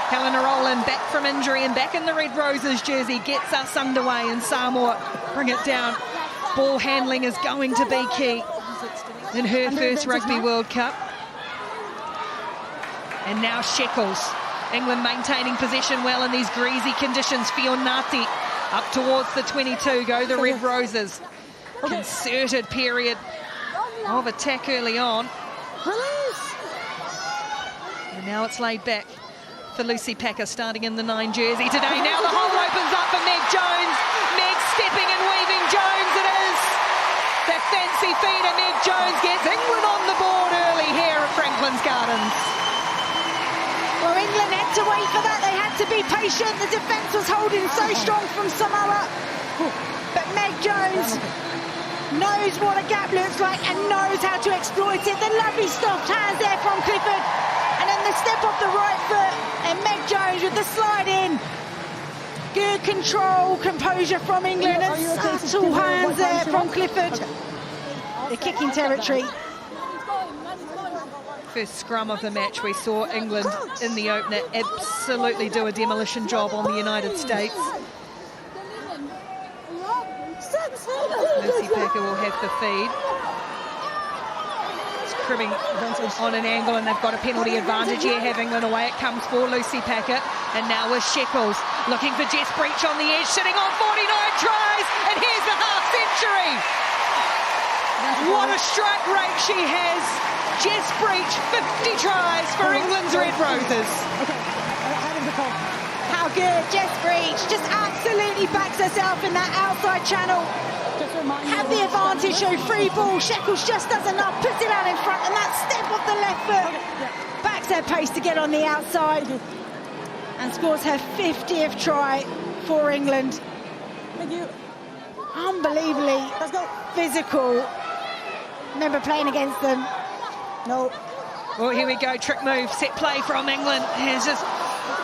Helena Rowland back from injury and back in the Red Roses jersey gets us underway, and Samoa bring it down. Ball handling is going to be key in her first Rugby World Cup. And now Shekels. England maintaining possession well in these greasy conditions. Feaunati up towards the 22. Go the Red Roses. Concerted period of attack early on. And now it's laid back for Lucy Packer, starting in the 9 jersey today. Now the hole opens up for Meg Jones. Meg stepping and weaving. Jones it is. The fancy feeder Meg Jones gets England on the board early here at Franklin's Gardens. Well, England had to wait for that. They had to be patient. The defence was holding so strong from Samoa. But Meg Jones knows what a gap looks like and knows how to exploit it. The lovely soft hands there from Clifford. And then the step off the right foot. And Meg Jones with the slide in. Good control, composure from England. And subtle hands there from Clifford. The kicking territory. First scrum of the match, we saw England in the opener absolutely do a demolition job on the United States. Lucy Packer will have the feed. It's cribbing on an angle, and they've got a penalty advantage here, have England away. It comes for Lucy Packer, and now with Shekels looking for Jess Breach on the edge, sitting on 49 tries, and here's the half century. What a strike rate she has. Jess Breach, 50 tries for England's Red Roses. How good, Jess Breach just absolutely backs herself in that outside channel. Have the advantage, show free ball. Shekels just does enough, puts it out in front, and that step off the left foot backs her pace to get on the outside and scores her 50th try for England. Unbelievably physical. Remember playing against them. No. Well, here we go, trick move, set play from England. It's just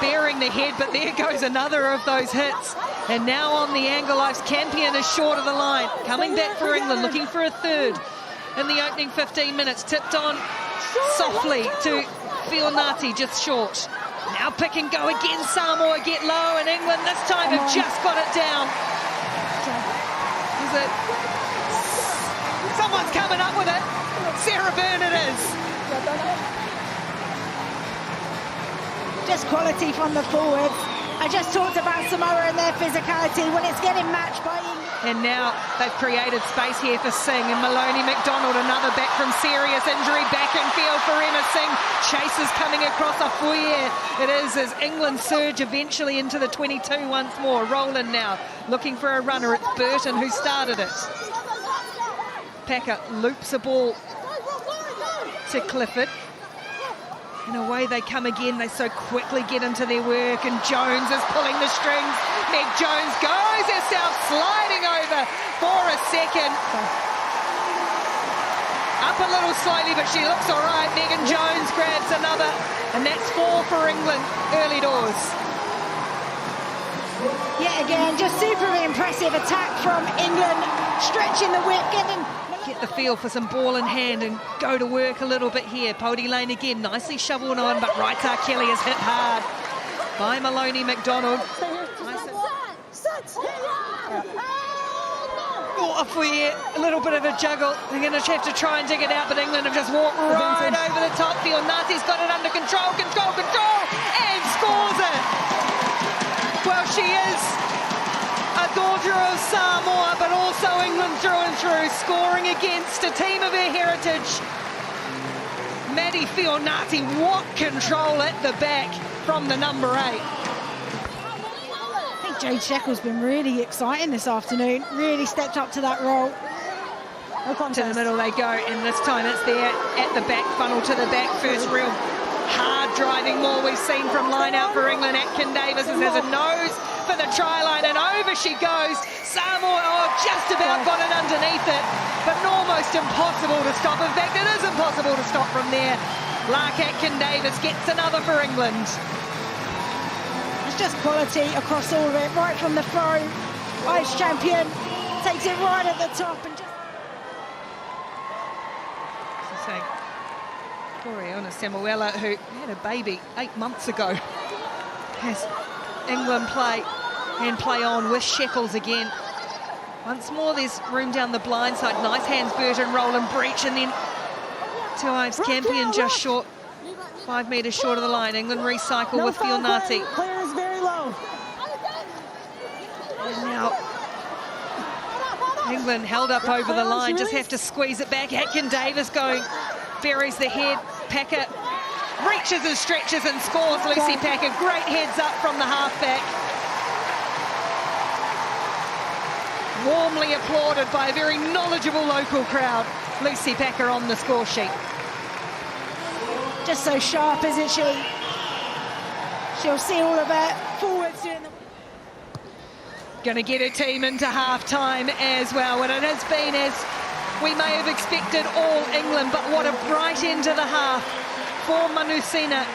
bearing the head, but there goes another of those hits. And now on the angle, Campion is short of the line. Coming back for England, looking for a third in the opening 15 minutes. Tipped on softly to Feaunati, just short. Now pick and go again, Samoa get low, and England this time have just got it down. Is it? Someone's coming up with it. Sarah Bern it is. Just quality from the forwards. I just talked about Samoa and their physicality when it's getting matched by England. And now they've created space here for Singh, and MacDonald, another back from serious injury, back in field for Emma Singh. Chases coming across a foyer. It is as England surge eventually into the 22 once more. Rowland now looking for a runner. It's Burton who started it. Packer loops a ball to Clifford. And away they come again. They so quickly get into their work, and Jones is pulling the strings. Meg Jones goes herself sliding over for a second. Up a little slightly, but she looks all right. Megan Jones grabs another, and that's 4 for England early doors. Yet again, just super impressive attack from England, stretching the whip, get the feel for some ball in hand and go to work a little bit here. Pody Lane again, nicely shoveled on, but Raitar Kelly is hit hard by MacDonald. Oh, off we a little bit of a juggle. They're going to have to try and dig it out, but England have just walked right over the top. Feaunati's got it under control, and scores it. Well, she is a daughter of Samoa, but also England through and through, scoring against a team of her heritage. Maddie Feaunati, what control at the back from the number 8. I think Jade Shekels been really exciting this afternoon, really stepped up to that role. To the middle they go, and this time it's there at the back, funnel to the back. First real hard driving maul we've seen from line out for England. Davies has a nose for the try line, and over she goes. Samoa just about got it underneath it, but almost impossible to stop. In fact, it is impossible to stop from there. Lark Davies gets another for England. It's just quality across all of it, right from the throw. Vice champion takes it right at the top and just... Gloriana Samuela, who had a baby 8 months ago. As England play on with Shekels again. Once more, there's room down the blind side. Nice hands, Burton, Rowland, breach, and then to Ives Campion just short, 5 metres short of the line. England recycle with Feaunati. Clear is very low. And now England held up over the line, just have to squeeze it back. Davies going, buries the head. Packer reaches and stretches and scores. Lucy Packer, great heads up from the halfback. Warmly applauded by a very knowledgeable local crowd. Lucy Packer on the score sheet. Just so sharp, isn't she? She'll see all of her forwards doing the... Going to get her team into half-time as well. And it has been, as we may have expected, all England, but what a bright end to the half for Manusina.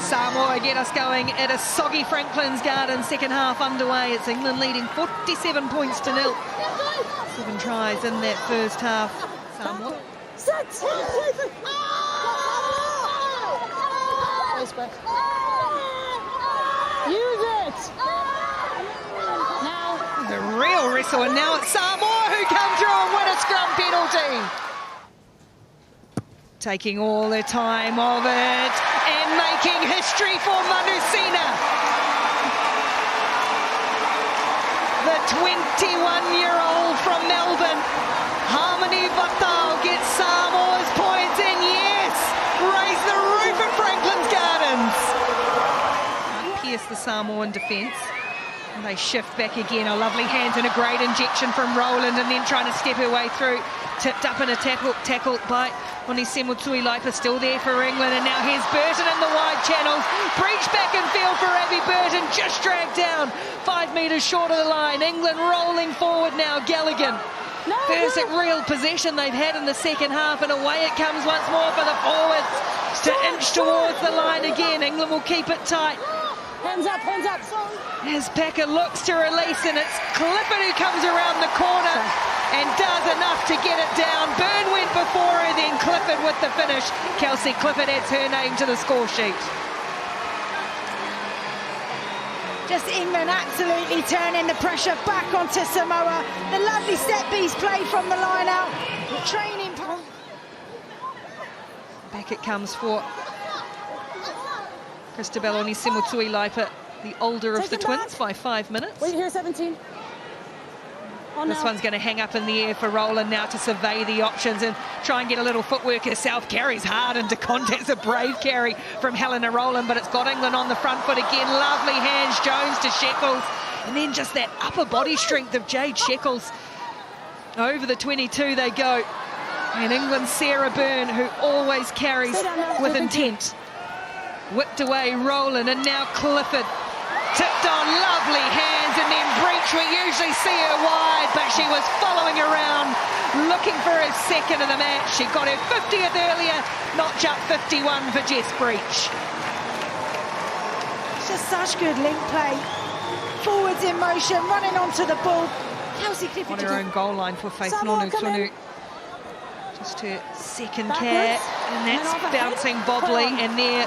Samoa get us going at a soggy Franklin's Garden, second half underway. It's England leading 47 points to 0. 7 tries in that first half. Samoa. Use it! Now. The real wrestle, and now it's Samoa who come through and win a scrum penalty. Taking all their time of it and making history for Manusina. The 21-year-old from Melbourne, Harmony Vatau, gets Samoa's points, and yes, raise the roof at Franklin's Gardens. Pierce the Samoan defence. And they shift back again. A lovely hands and a great injection from Rowland, and then trying to step her way through. Tipped up in a tackle by Onisemo Tuilaipa, still there for England. And now here's Burton in the wide channels. Breach back in field for Abby Burton, just dragged down 5 metres short of the line. England rolling forward now. Galligan. First real possession they've had in the second half, and away it comes once more for the forwards to inch towards the line again. England will keep it tight. Hands up, hands up. As Packer looks to release, and it's Clifford who comes around the corner and does enough to get it down. Bern went before her, then Clifford with the finish. Kelsey Clifford adds her name to the score sheet. Just England absolutely turning the pressure back onto Samoa. The lovely set-piece play from the line out. Training. Back it comes for Christabel Onisemo Tuilaipa, the older of the twins, by 5 minutes. Wait here, 17. This one's going to hang up in the air for Rowland now to survey the options and try and get a little footwork herself. Carries hard into contact. It's a brave carry from Helena Rowland, but it's got England on the front foot again. Lovely hands, Jones to Shekels. And then just that upper body strength of Jade Shekels. Over the 22 they go. And England's Sarah Bern, who always carries with intent. Whipped away Rowland, and now Clifford. Tipped on, lovely hands, and then Breach. We usually see her wide, but she was following around, looking for her second of the match. She got her 50th earlier, notch up 51 for Jess Breach. It's just such good link play. Forwards in motion, running onto the ball. Kelsey Clifford on her own goal line for Feaunati Tunu. Just her second care, and that's bouncing bobbly, and there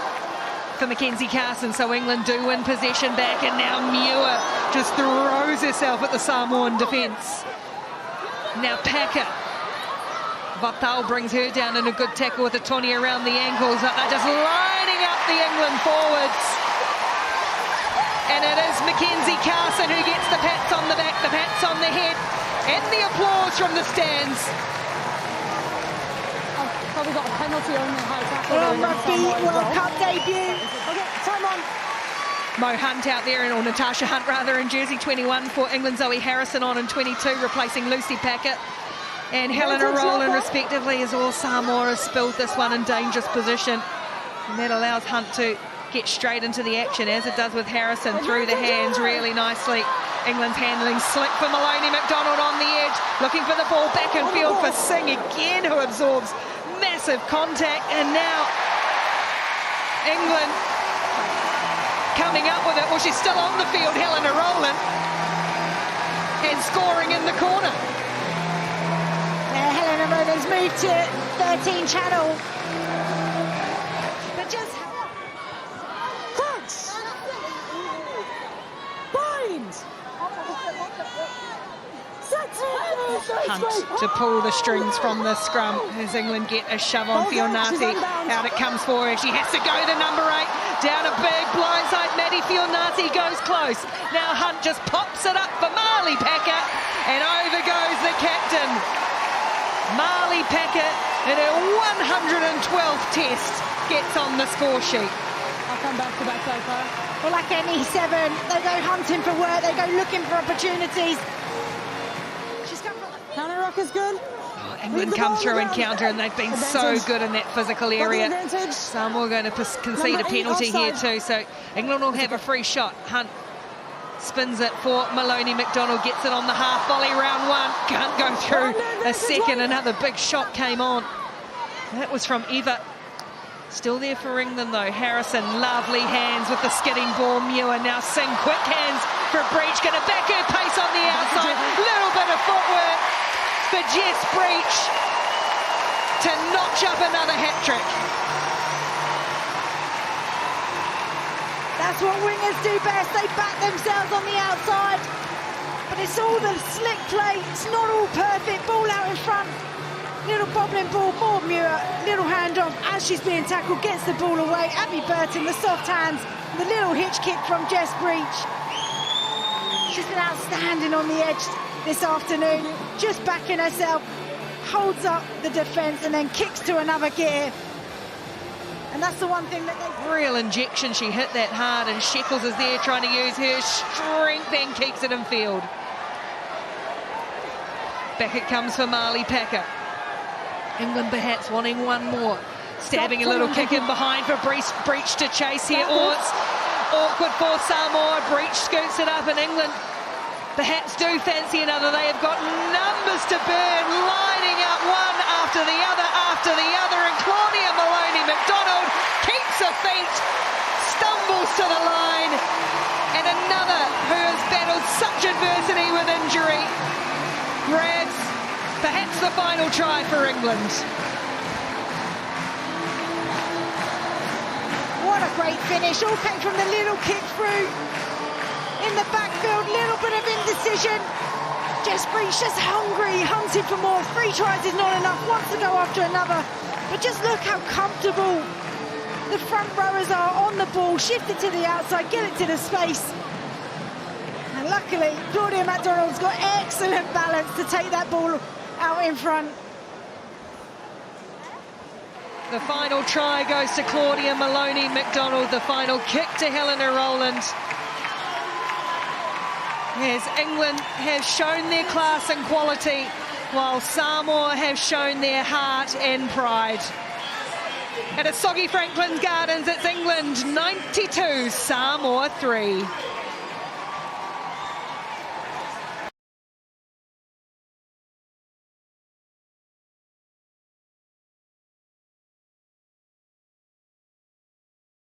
for Mackenzie Carson, so England do win possession back, and now Muir just throws herself at the Samoan defence. Now Packer. Vatau brings her down in a good tackle with a 20 around the ankles. They're just lining up the England forwards. And it is Mackenzie Carson who gets the pats on the back, the pats on the head, and the applause from the stands. Probably got a penalty on the high tackle. Rugby World Cup debut. Okay, time on. Mo Hunt out there, or Natasha Hunt rather, in jersey 21 for England. Zoe Harrison on in 22, replacing Lucy Packer and Helena Rowland respectively, as all Samoa has spilled this one in dangerous position. And that allows Hunt to get straight into the action, as it does with Harrison, through the hands really nicely. England's handling slick for MacDonald on the edge, looking for the ball back in field for Singh again, who absorbs massive contact. And now England coming up with it. Well, she's still on the field, Helena Rowland, and scoring in the corner. Helena Rowland's moved to 13 channel. just... Crunch! Bind! Hunt to pull the strings from the scrum as England get a shove on Feaunati. Out it comes for her. She has to go to number 8. Down a big blindside. Maddie Feaunati goes close. Now Hunt just pops it up for Marlie Packer. And over goes the captain. Marlie Packer in her 112th test gets on the score sheet. I'll come back to that so far. Well, like any 7, they go hunting for work, they go looking for opportunities. Counter rock is good. England come through and counter, and they've been so good in that physical area. Samoa going to concede a penalty here too, so England will have a free shot. Hunt spins it for Maloney. MacDonald gets it on the half volley, round 1. Can't go through a second. Another big shot came on. That was from Eva. Still there for England though. Harrison, lovely hands with the skidding ball. Muir now Singh, quick hands for Breach. Going to back her pace on the outside. Little bit of footwork for Jess Breach to notch up another hat-trick. That's what wingers do best. They back themselves on the outside. But it's all the slick play. It's not all perfect. Ball out in front. Little bobbling ball, more Muir, little handoff as she's being tackled, gets the ball away. Abby Burton, the soft hands, the little hitch kick from Jess Breach. She's been outstanding on the edge this afternoon, just backing herself, holds up the defence and then kicks to another gear. And that's the one thing that they... Real injection, she hit that hard, and Sheckles is there trying to use her strength and keeps it in field. Back it comes for Marlie Packer. England perhaps wanting one more. Stabbing a little kick in behind for Breach to chase here. Oh, it's awkward for Samoa. Breach scoots it up, and England perhaps do fancy another. They have got numbers to burn, lining up one after the other, and Claudia Maloney MacDonald keeps her feet, stumbles to the line, and another who has battled such adversity with injury grabs perhaps the final try for England. What a great finish. All came from the little kick through. In the backfield, little bit of indecision. Jess Breach just hungry, hunting for more. 3 tries is not enough, wants to go after another. But just look how comfortable the front rowers are on the ball. Shift it to the outside, get it to the space. And luckily, Claudia MacDonald's got excellent balance to take that ball out in front. The final try goes to Claudia Maloney MacDonald. The final kick to Helena Rowland. As England have shown their class and quality, while Samoa have shown their heart and pride. At Soggy Franklin's Gardens, it's England 92, Samoa 3.